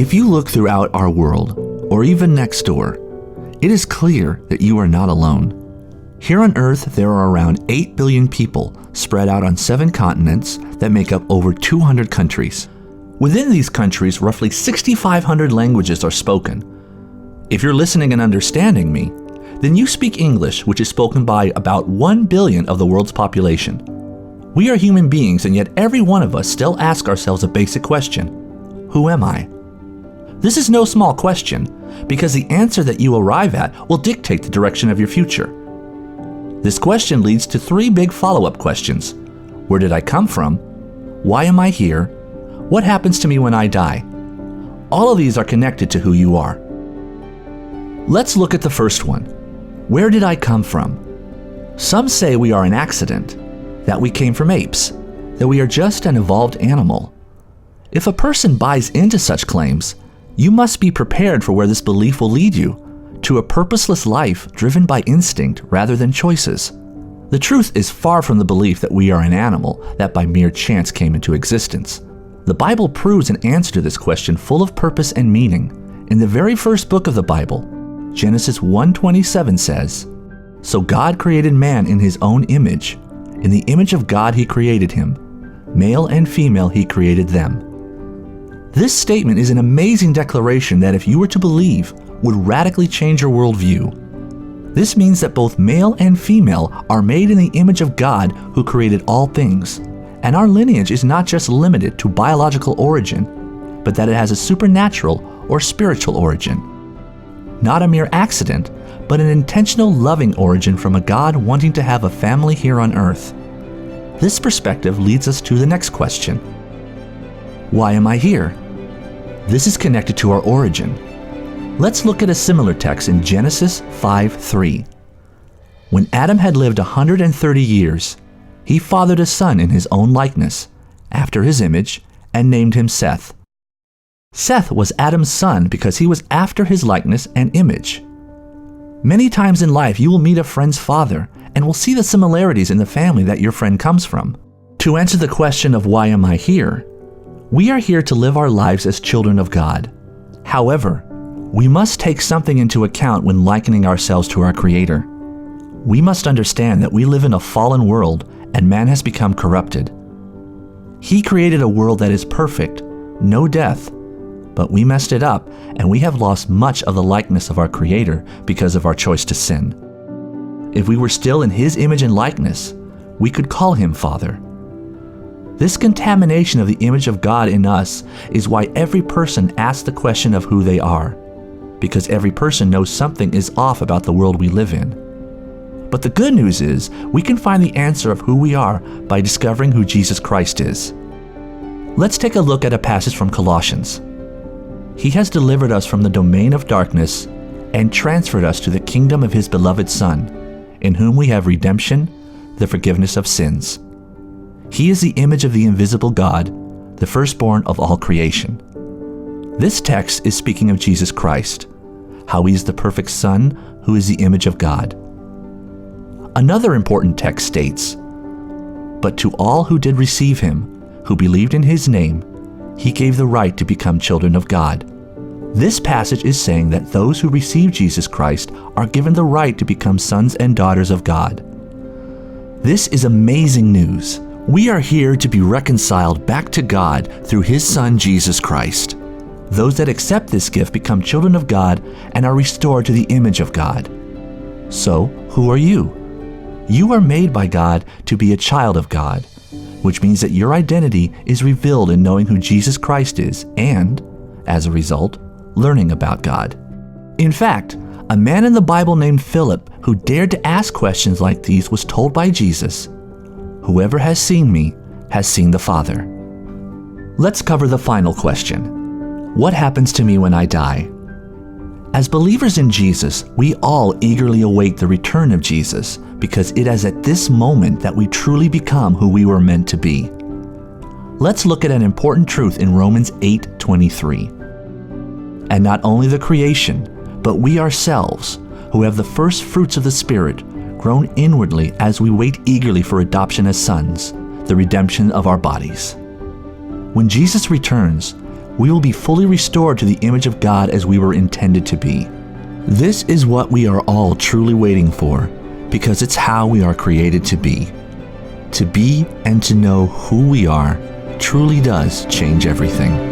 If you look throughout our world, or even next door, it is clear that you are not alone. Here on Earth, there are around 8 billion people spread out on 7 continents that make up over 200 countries. Within these countries, roughly 6,500 languages are spoken. If you're listening and understanding me, then you speak English, which is spoken by about 1 billion of the world's population. We are human beings, and yet every one of us still asks ourselves a basic question: who am I? This is no small question, because the answer that you arrive at will dictate the direction of your future. This question leads to 3 big follow-up questions. Where did I come from? Why am I here? What happens to me when I die? All of these are connected to who you are. Let's look at the first one. Where did I come from? Some say we are an accident, that we came from apes, that we are just an evolved animal. If a person buys into such claims, you must be prepared for where this belief will lead you, to a purposeless life driven by instinct rather than choices. The truth is far from the belief that we are an animal that by mere chance came into existence. The Bible proves an answer to this question full of purpose and meaning. In the very first book of the Bible, Genesis 1:27 says, "So God created man in his own image. In the image of God he created him. Male and female he created them." This statement is an amazing declaration that, if you were to believe, would radically change your worldview. This means that both male and female are made in the image of God who created all things, and our lineage is not just limited to biological origin, but that it has a supernatural or spiritual origin. Not a mere accident, but an intentional loving origin from a God wanting to have a family here on earth. This perspective leads us to the next question. Why am I here? This is connected to our origin. Let's look at a similar text in Genesis 5:3. When Adam had lived 130 years, he fathered a son in his own likeness, after his image, and named him Seth. Seth was Adam's son because he was after his likeness and image. Many times in life you will meet a friend's father and will see the similarities in the family that your friend comes from. To answer the question of why am I here, we are here to live our lives as children of God. However, we must take something into account when likening ourselves to our Creator. We must understand that we live in a fallen world and man has become corrupted. He created a world that is perfect, no death, but we messed it up and we have lost much of the likeness of our Creator because of our choice to sin. If we were still in His image and likeness, we could call Him Father. This contamination of the image of God in us is why every person asks the question of who they are, because every person knows something is off about the world we live in. But the good news is we can find the answer of who we are by discovering who Jesus Christ is. Let's take a look at a passage from Colossians. He has delivered us from the domain of darkness and transferred us to the kingdom of His beloved Son, in whom we have redemption, the forgiveness of sins. He is the image of the invisible God, the firstborn of all creation. This text is speaking of Jesus Christ, how He is the perfect Son who is the image of God. Another important text states, "But to all who did receive Him, who believed in His name, He gave the right to become children of God." This passage is saying that those who receive Jesus Christ are given the right to become sons and daughters of God. This is amazing news. We are here to be reconciled back to God through His Son, Jesus Christ. Those that accept this gift become children of God and are restored to the image of God. So, who are you? You are made by God to be a child of God, which means that your identity is revealed in knowing who Jesus Christ is and, as a result, learning about God. In fact, a man in the Bible named Philip who dared to ask questions like these was told by Jesus, "Whoever has seen me has seen the Father." Let's cover the final question. What happens to me when I die? As believers in Jesus, we all eagerly await the return of Jesus because it is at this moment that we truly become who we were meant to be. Let's look at an important truth in Romans 8:23. "And not only the creation, but we ourselves, who have the first fruits of the Spirit, groan inwardly as we wait eagerly for adoption as sons, the redemption of our bodies." When Jesus returns, we will be fully restored to the image of God as we were intended to be. This is what we are all truly waiting for, because it's how we are created to be. To be and to know who we are truly does change everything.